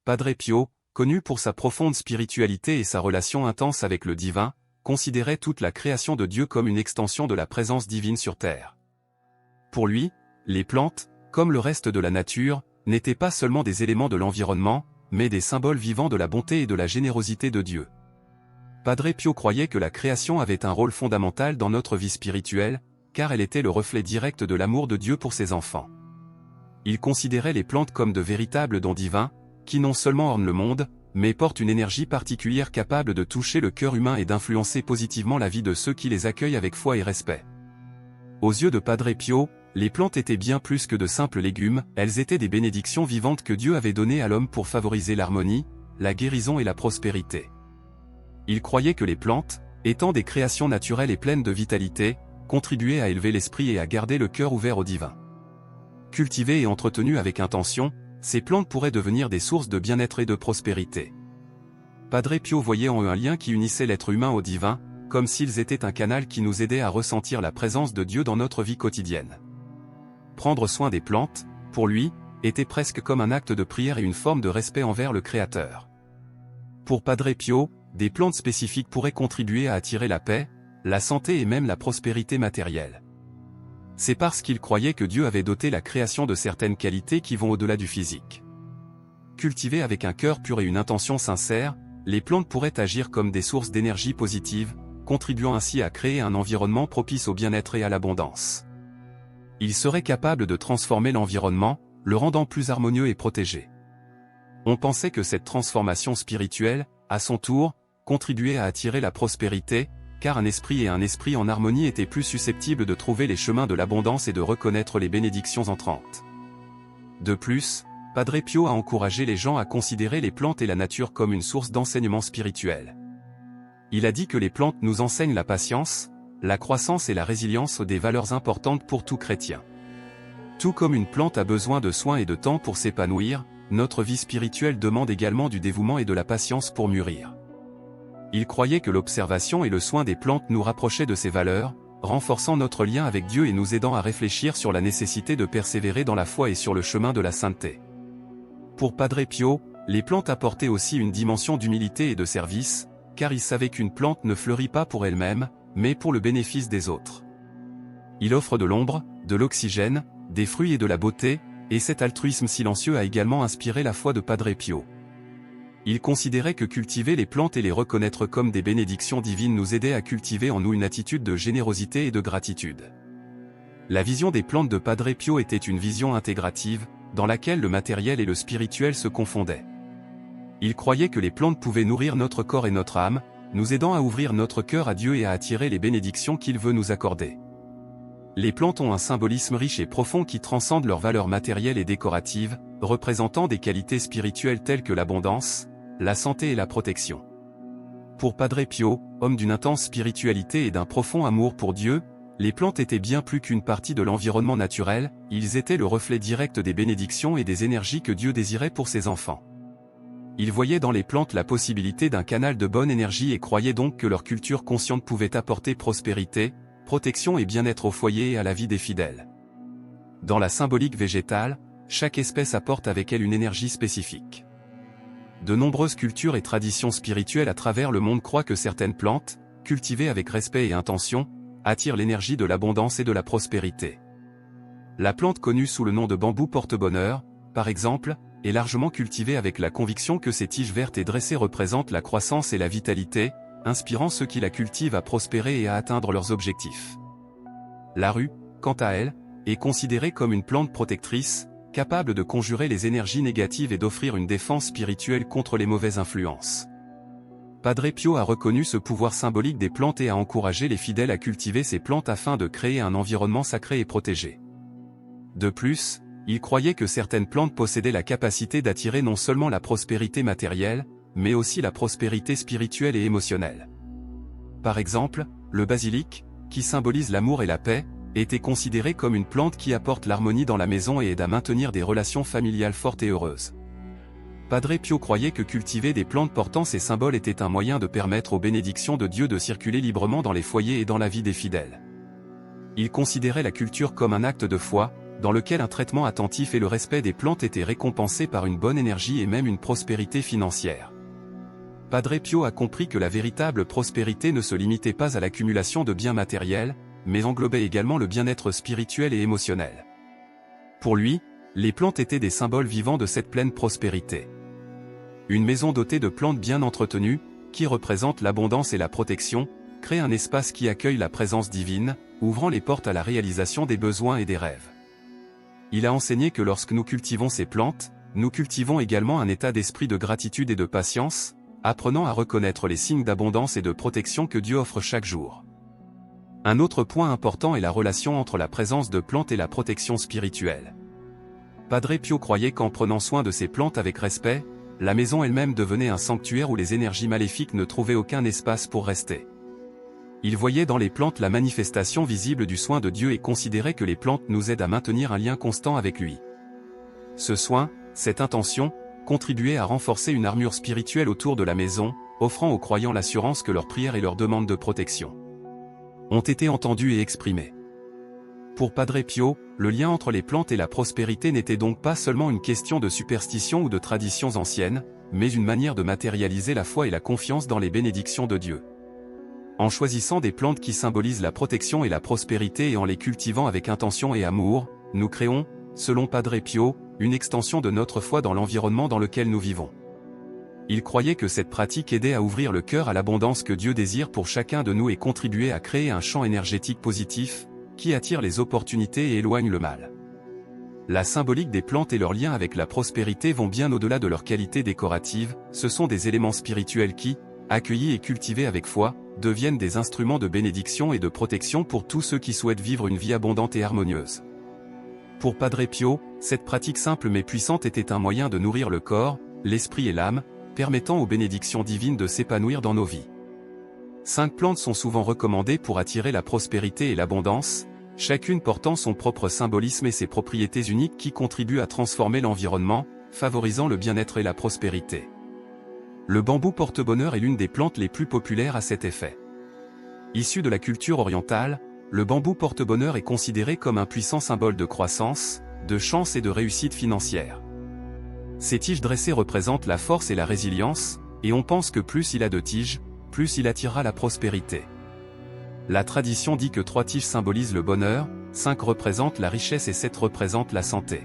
Padre Pio, connu pour sa profonde spiritualité et sa relation intense avec le divin, considérait toute la création de Dieu comme une extension de la présence divine sur terre. Pour lui, les plantes, comme le reste de la nature, n'étaient pas seulement des éléments de l'environnement, mais des symboles vivants de la bonté et de la générosité de Dieu. Padre Pio croyait que la création avait un rôle fondamental dans notre vie spirituelle, car elle était le reflet direct de l'amour de Dieu pour ses enfants. Il considérait les plantes comme de véritables dons divins, qui non seulement ornent le monde, mais portent une énergie particulière capable de toucher le cœur humain et d'influencer positivement la vie de ceux qui les accueillent avec foi et respect. Aux yeux de Padre Pio, les plantes étaient bien plus que de simples légumes, elles étaient des bénédictions vivantes que Dieu avait données à l'homme pour favoriser l'harmonie, la guérison et la prospérité. Il croyait que les plantes, étant des créations naturelles et pleines de vitalité, contribuaient à élever l'esprit et à garder le cœur ouvert au divin. Cultivées et entretenues avec intention, ces plantes pourraient devenir des sources de bien-être et de prospérité. Padre Pio voyait en eux un lien qui unissait l'être humain au divin, comme s'ils étaient un canal qui nous aidait à ressentir la présence de Dieu dans notre vie quotidienne. Prendre soin des plantes, pour lui, était presque comme un acte de prière et une forme de respect envers le Créateur. Pour Padre Pio, des plantes spécifiques pourraient contribuer à attirer la paix, la santé et même la prospérité matérielle. C'est parce qu'il croyait que Dieu avait doté la création de certaines qualités qui vont au-delà du physique. Cultivées avec un cœur pur et une intention sincère, les plantes pourraient agir comme des sources d'énergie positive, contribuant ainsi à créer un environnement propice au bien-être et à l'abondance. Ils seraient capables de transformer l'environnement, le rendant plus harmonieux et protégé. On pensait que cette transformation spirituelle, à son tour, contribuait à attirer la prospérité, car un esprit en harmonie étaient plus susceptibles de trouver les chemins de l'abondance et de reconnaître les bénédictions entrantes. De plus, Padre Pio a encouragé les gens à considérer les plantes et la nature comme une source d'enseignement spirituel. Il a dit que les plantes nous enseignent la patience, la croissance et la résilience, des valeurs importantes pour tout chrétien. Tout comme une plante a besoin de soins et de temps pour s'épanouir, notre vie spirituelle demande également du dévouement et de la patience pour mûrir. Il croyait que l'observation et le soin des plantes nous rapprochaient de ces valeurs, renforçant notre lien avec Dieu et nous aidant à réfléchir sur la nécessité de persévérer dans la foi et sur le chemin de la sainteté. Pour Padre Pio, les plantes apportaient aussi une dimension d'humilité et de service, car il savait qu'une plante ne fleurit pas pour elle-même, mais pour le bénéfice des autres. Il offre de l'ombre, de l'oxygène, des fruits et de la beauté, et cet altruisme silencieux a également inspiré la foi de Padre Pio. Il considérait que cultiver les plantes et les reconnaître comme des bénédictions divines nous aidait à cultiver en nous une attitude de générosité et de gratitude. La vision des plantes de Padre Pio était une vision intégrative, dans laquelle le matériel et le spirituel se confondaient. Il croyait que les plantes pouvaient nourrir notre corps et notre âme, nous aidant à ouvrir notre cœur à Dieu et à attirer les bénédictions qu'il veut nous accorder. Les plantes ont un symbolisme riche et profond qui transcende leurs valeurs matérielles et décoratives, représentant des qualités spirituelles telles que l'abondance, la santé et la protection. Pour Padre Pio, homme d'une intense spiritualité et d'un profond amour pour Dieu, les plantes étaient bien plus qu'une partie de l'environnement naturel, ils étaient le reflet direct des bénédictions et des énergies que Dieu désirait pour ses enfants. Il voyait dans les plantes la possibilité d'un canal de bonne énergie et croyait donc que leur culture consciente pouvait apporter prospérité, protection et bien-être au foyer et à la vie des fidèles. Dans la symbolique végétale, chaque espèce apporte avec elle une énergie spécifique. De nombreuses cultures et traditions spirituelles à travers le monde croient que certaines plantes, cultivées avec respect et intention, attirent l'énergie de l'abondance et de la prospérité. La plante connue sous le nom de bambou porte-bonheur, par exemple, est largement cultivée avec la conviction que ses tiges vertes et dressées représentent la croissance et la vitalité, inspirant ceux qui la cultivent à prospérer et à atteindre leurs objectifs. La rue, quant à elle, est considérée comme une plante protectrice, capable de conjurer les énergies négatives et d'offrir une défense spirituelle contre les mauvaises influences. Padre Pio a reconnu ce pouvoir symbolique des plantes et a encouragé les fidèles à cultiver ces plantes afin de créer un environnement sacré et protégé. De plus, il croyait que certaines plantes possédaient la capacité d'attirer non seulement la prospérité matérielle, mais aussi la prospérité spirituelle et émotionnelle. Par exemple, le basilic, qui symbolise l'amour et la paix, était considéré comme une plante qui apporte l'harmonie dans la maison et aide à maintenir des relations familiales fortes et heureuses. Padre Pio croyait que cultiver des plantes portant ces symboles était un moyen de permettre aux bénédictions de Dieu de circuler librement dans les foyers et dans la vie des fidèles. Il considérait la culture comme un acte de foi, dans lequel un traitement attentif et le respect des plantes étaient récompensés par une bonne énergie et même une prospérité financière. Padre Pio a compris que la véritable prospérité ne se limitait pas à l'accumulation de biens matériels, mais englobait également le bien-être spirituel et émotionnel. Pour lui, les plantes étaient des symboles vivants de cette pleine prospérité. Une maison dotée de plantes bien entretenues, qui représente l'abondance et la protection, crée un espace qui accueille la présence divine, ouvrant les portes à la réalisation des besoins et des rêves. Il a enseigné que lorsque nous cultivons ces plantes, nous cultivons également un état d'esprit de gratitude et de patience, apprenant à reconnaître les signes d'abondance et de protection que Dieu offre chaque jour. Un autre point important est la relation entre la présence de plantes et la protection spirituelle. Padre Pio croyait qu'en prenant soin de ces plantes avec respect, la maison elle-même devenait un sanctuaire où les énergies maléfiques ne trouvaient aucun espace pour rester. Il voyait dans les plantes la manifestation visible du soin de Dieu et considérait que les plantes nous aident à maintenir un lien constant avec lui. Ce soin, cette intention, contribuait à renforcer une armure spirituelle autour de la maison, offrant aux croyants l'assurance que leurs prières et leurs demandes de protection ont été entendues et exprimées. Pour Padre Pio, le lien entre les plantes et la prospérité n'était donc pas seulement une question de superstition ou de traditions anciennes, mais une manière de matérialiser la foi et la confiance dans les bénédictions de Dieu. En choisissant des plantes qui symbolisent la protection et la prospérité et en les cultivant avec intention et amour, nous créons, selon Padre Pio, une extension de notre foi dans l'environnement dans lequel nous vivons. Il croyait que cette pratique aidait à ouvrir le cœur à l'abondance que Dieu désire pour chacun de nous et contribuait à créer un champ énergétique positif, qui attire les opportunités et éloigne le mal. La symbolique des plantes et leur lien avec la prospérité vont bien au-delà de leur qualité décorative, ce sont des éléments spirituels qui, accueillis et cultivés avec foi, deviennent des instruments de bénédiction et de protection pour tous ceux qui souhaitent vivre une vie abondante et harmonieuse. Pour Padre Pio, cette pratique simple mais puissante était un moyen de nourrir le corps, l'esprit et l'âme, permettant aux bénédictions divines de s'épanouir dans nos vies. 5 plantes sont souvent recommandées pour attirer la prospérité et l'abondance, chacune portant son propre symbolisme et ses propriétés uniques qui contribuent à transformer l'environnement, favorisant le bien-être et la prospérité. Le bambou porte-bonheur est l'une des plantes les plus populaires à cet effet. Issu de la culture orientale, le bambou porte-bonheur est considéré comme un puissant symbole de croissance, de chance et de réussite financière. Ces tiges dressées représentent la force et la résilience, et on pense que plus il a de tiges, plus il attirera la prospérité. La tradition dit que 3 tiges symbolisent le bonheur, 5 représentent la richesse et 7 représentent la santé.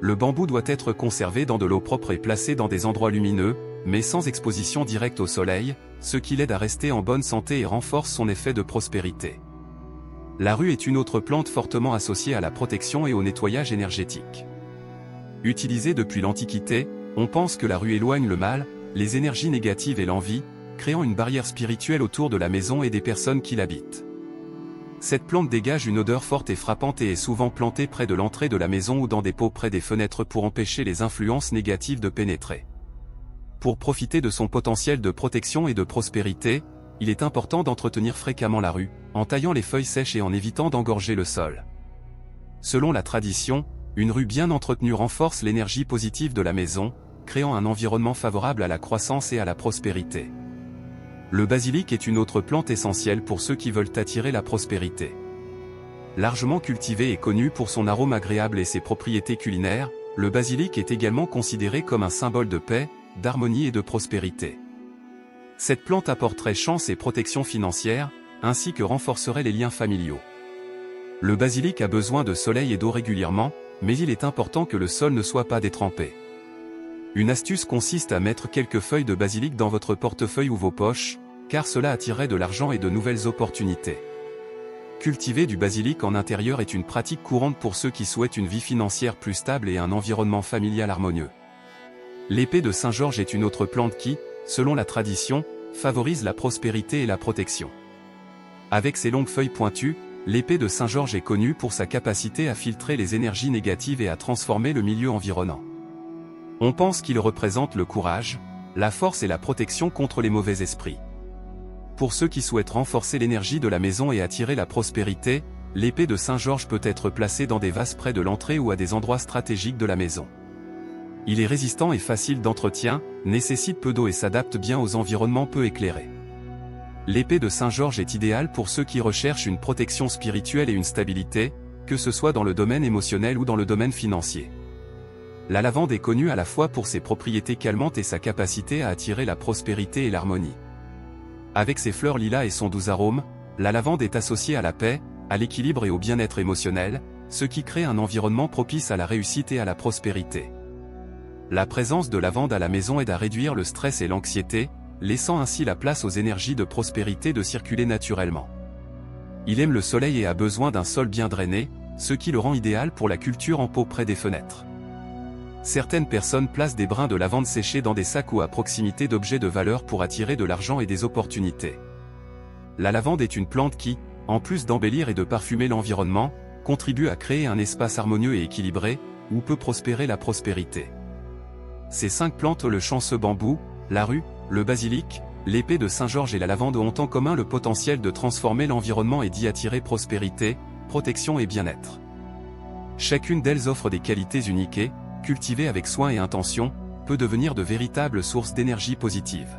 Le bambou doit être conservé dans de l'eau propre et placé dans des endroits lumineux, mais sans exposition directe au soleil, ce qui l'aide à rester en bonne santé et renforce son effet de prospérité. La rue est une autre plante fortement associée à la protection et au nettoyage énergétique. Utilisée depuis l'Antiquité, on pense que la rue éloigne le mal, les énergies négatives et l'envie, créant une barrière spirituelle autour de la maison et des personnes qui l'habitent. Cette plante dégage une odeur forte et frappante et est souvent plantée près de l'entrée de la maison ou dans des pots près des fenêtres pour empêcher les influences négatives de pénétrer. Pour profiter de son potentiel de protection et de prospérité, il est important d'entretenir fréquemment la rue, en taillant les feuilles sèches et en évitant d'engorger le sol. Selon la tradition, une rue bien entretenue renforce l'énergie positive de la maison, créant un environnement favorable à la croissance et à la prospérité. Le basilic est une autre plante essentielle pour ceux qui veulent attirer la prospérité. Largement cultivé et connu pour son arôme agréable et ses propriétés culinaires, le basilic est également considéré comme un symbole de paix, d'harmonie et de prospérité. Cette plante apporterait chance et protection financière, ainsi que renforcerait les liens familiaux. Le basilic a besoin de soleil et d'eau régulièrement, mais il est important que le sol ne soit pas détrempé. Une astuce consiste à mettre quelques feuilles de basilic dans votre portefeuille ou vos poches, car cela attirerait de l'argent et de nouvelles opportunités. Cultiver du basilic en intérieur est une pratique courante pour ceux qui souhaitent une vie financière plus stable et un environnement familial harmonieux. L'épée de Saint-Georges est une autre plante qui, selon la tradition, favorise la prospérité et la protection. Avec ses longues feuilles pointues, l'épée de Saint-Georges est connue pour sa capacité à filtrer les énergies négatives et à transformer le milieu environnant. On pense qu'il représente le courage, la force et la protection contre les mauvais esprits. Pour ceux qui souhaitent renforcer l'énergie de la maison et attirer la prospérité, l'épée de Saint-Georges peut être placée dans des vases près de l'entrée ou à des endroits stratégiques de la maison. Il est résistant et facile d'entretien, nécessite peu d'eau et s'adapte bien aux environnements peu éclairés. L'épée de Saint-Georges est idéale pour ceux qui recherchent une protection spirituelle et une stabilité, que ce soit dans le domaine émotionnel ou dans le domaine financier. La lavande est connue à la fois pour ses propriétés calmantes et sa capacité à attirer la prospérité et l'harmonie. Avec ses fleurs lilas et son doux arôme, la lavande est associée à la paix, à l'équilibre et au bien-être émotionnel, ce qui crée un environnement propice à la réussite et à la prospérité. La présence de lavande à la maison aide à réduire le stress et l'anxiété, laissant ainsi la place aux énergies de prospérité de circuler naturellement. Il aime le soleil et a besoin d'un sol bien drainé, ce qui le rend idéal pour la culture en pot près des fenêtres. Certaines personnes placent des brins de lavande séchés dans des sacs ou à proximité d'objets de valeur pour attirer de l'argent et des opportunités. La lavande est une plante qui, en plus d'embellir et de parfumer l'environnement, contribue à créer un espace harmonieux et équilibré, où peut prospérer la prospérité. Ces 5 plantes, le chanceux bambou, la rue, le basilic, l'épée de Saint-Georges et la lavande ont en commun le potentiel de transformer l'environnement et d'y attirer prospérité, protection et bien-être. Chacune d'elles offre des qualités uniques et, cultivée avec soin et intention, peut devenir de véritables sources d'énergie positive.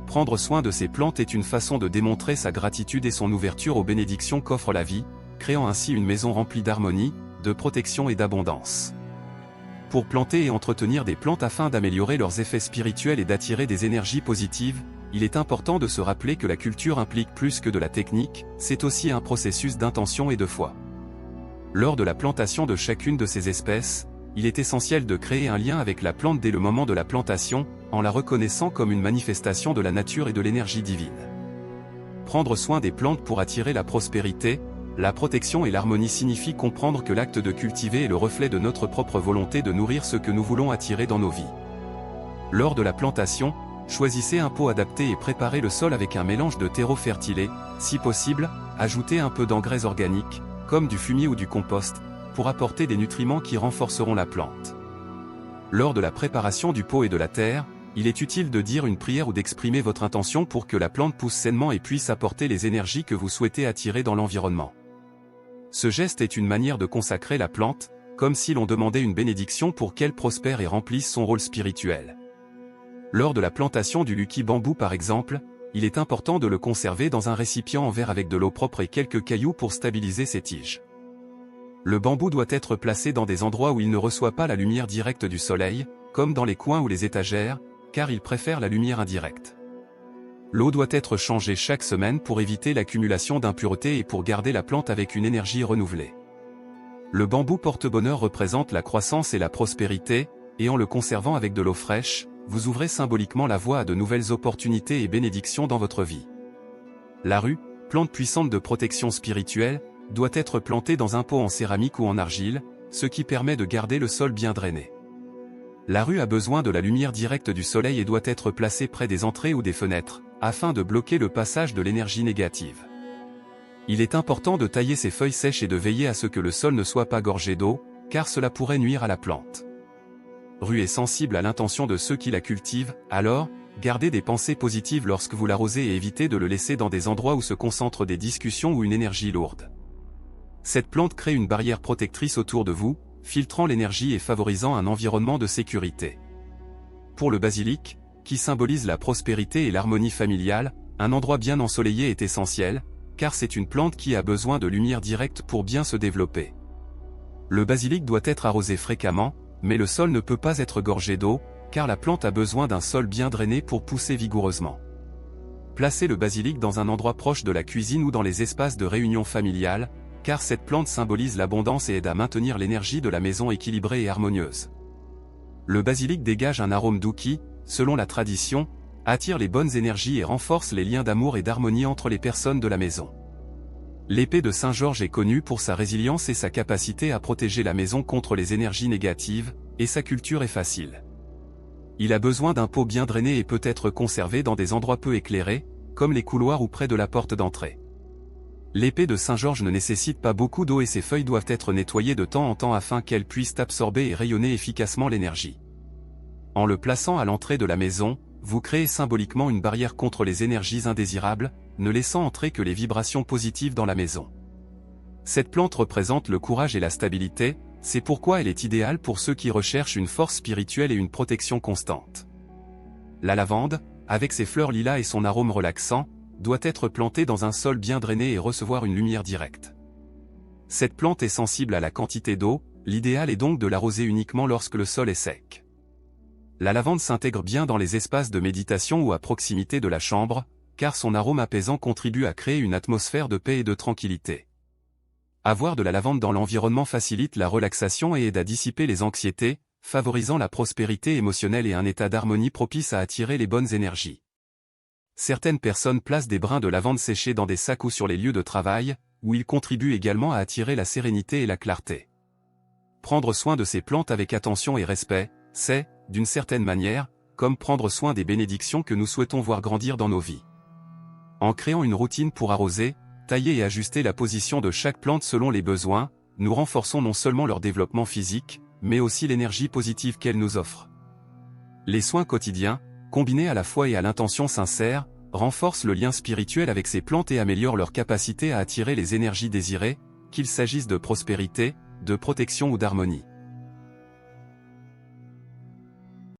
Prendre soin de ces plantes est une façon de démontrer sa gratitude et son ouverture aux bénédictions qu'offre la vie, créant ainsi une maison remplie d'harmonie, de protection et d'abondance. Pour planter et entretenir des plantes afin d'améliorer leurs effets spirituels et d'attirer des énergies positives, il est important de se rappeler que la culture implique plus que de la technique, c'est aussi un processus d'intention et de foi. Lors de la plantation de chacune de ces espèces, il est essentiel de créer un lien avec la plante dès le moment de la plantation, en la reconnaissant comme une manifestation de la nature et de l'énergie divine. Prendre soin des plantes pour attirer la prospérité, la protection et l'harmonie signifie comprendre que l'acte de cultiver est le reflet de notre propre volonté de nourrir ce que nous voulons attirer dans nos vies. Lors de la plantation, choisissez un pot adapté et préparez le sol avec un mélange de terreau fertile et, si possible, ajoutez un peu d'engrais organiques, comme du fumier ou du compost, pour apporter des nutriments qui renforceront la plante. Lors de la préparation du pot et de la terre, il est utile de dire une prière ou d'exprimer votre intention pour que la plante pousse sainement et puisse apporter les énergies que vous souhaitez attirer dans l'environnement. Ce geste est une manière de consacrer la plante, comme si l'on demandait une bénédiction pour qu'elle prospère et remplisse son rôle spirituel. Lors de la plantation du lucky bambou par exemple, il est important de le conserver dans un récipient en verre avec de l'eau propre et quelques cailloux pour stabiliser ses tiges. Le bambou doit être placé dans des endroits où il ne reçoit pas la lumière directe du soleil, comme dans les coins ou les étagères, car il préfère la lumière indirecte. L'eau doit être changée chaque semaine pour éviter l'accumulation d'impuretés et pour garder la plante avec une énergie renouvelée. Le bambou porte-bonheur représente la croissance et la prospérité, et en le conservant avec de l'eau fraîche, vous ouvrez symboliquement la voie à de nouvelles opportunités et bénédictions dans votre vie. La rue, plante puissante de protection spirituelle, doit être plantée dans un pot en céramique ou en argile, ce qui permet de garder le sol bien drainé. La rue a besoin de la lumière directe du soleil et doit être placée près des entrées ou des fenêtres, afin de bloquer le passage de l'énergie négative. Il est important de tailler ses feuilles sèches et de veiller à ce que le sol ne soit pas gorgé d'eau, car cela pourrait nuire à la plante. Rue est sensible à l'intention de ceux qui la cultivent, alors, gardez des pensées positives lorsque vous l'arrosez et évitez de le laisser dans des endroits où se concentrent des discussions ou une énergie lourde. Cette plante crée une barrière protectrice autour de vous, filtrant l'énergie et favorisant un environnement de sécurité. Pour le basilic, qui symbolise la prospérité et l'harmonie familiale, un endroit bien ensoleillé est essentiel, car c'est une plante qui a besoin de lumière directe pour bien se développer. Le basilic doit être arrosé fréquemment, mais le sol ne peut pas être gorgé d'eau, car la plante a besoin d'un sol bien drainé pour pousser vigoureusement. Placez le basilic dans un endroit proche de la cuisine ou dans les espaces de réunion familiale, car cette plante symbolise l'abondance et aide à maintenir l'énergie de la maison équilibrée et harmonieuse. Le basilic dégage un arôme doux qui, selon la tradition, attire les bonnes énergies et renforce les liens d'amour et d'harmonie entre les personnes de la maison. L'épée de Saint-Georges est connue pour sa résilience et sa capacité à protéger la maison contre les énergies négatives, et sa culture est facile. Il a besoin d'un pot bien drainé et peut être conservé dans des endroits peu éclairés, comme les couloirs ou près de la porte d'entrée. L'épée de Saint-Georges ne nécessite pas beaucoup d'eau et ses feuilles doivent être nettoyées de temps en temps afin qu'elles puissent absorber et rayonner efficacement l'énergie. En le plaçant à l'entrée de la maison, vous créez symboliquement une barrière contre les énergies indésirables, ne laissant entrer que les vibrations positives dans la maison. Cette plante représente le courage et la stabilité, c'est pourquoi elle est idéale pour ceux qui recherchent une force spirituelle et une protection constante. La lavande, avec ses fleurs lilas et son arôme relaxant, doit être plantée dans un sol bien drainé et recevoir une lumière directe. Cette plante est sensible à la quantité d'eau, l'idéal est donc de l'arroser uniquement lorsque le sol est sec. La lavande s'intègre bien dans les espaces de méditation ou à proximité de la chambre, car son arôme apaisant contribue à créer une atmosphère de paix et de tranquillité. Avoir de la lavande dans l'environnement facilite la relaxation et aide à dissiper les anxiétés, favorisant la prospérité émotionnelle et un état d'harmonie propice à attirer les bonnes énergies. Certaines personnes placent des brins de lavande séchés dans des sacs ou sur les lieux de travail, où ils contribuent également à attirer la sérénité et la clarté. Prendre soin de ces plantes avec attention et respect, c'est, d'une certaine manière, comme prendre soin des bénédictions que nous souhaitons voir grandir dans nos vies. En créant une routine pour arroser, tailler et ajuster la position de chaque plante selon les besoins, nous renforçons non seulement leur développement physique, mais aussi l'énergie positive qu'elles nous offrent. Les soins quotidiens, combinés à la foi et à l'intention sincère, renforcent le lien spirituel avec ces plantes et améliorent leur capacité à attirer les énergies désirées, qu'il s'agisse de prospérité, de protection ou d'harmonie.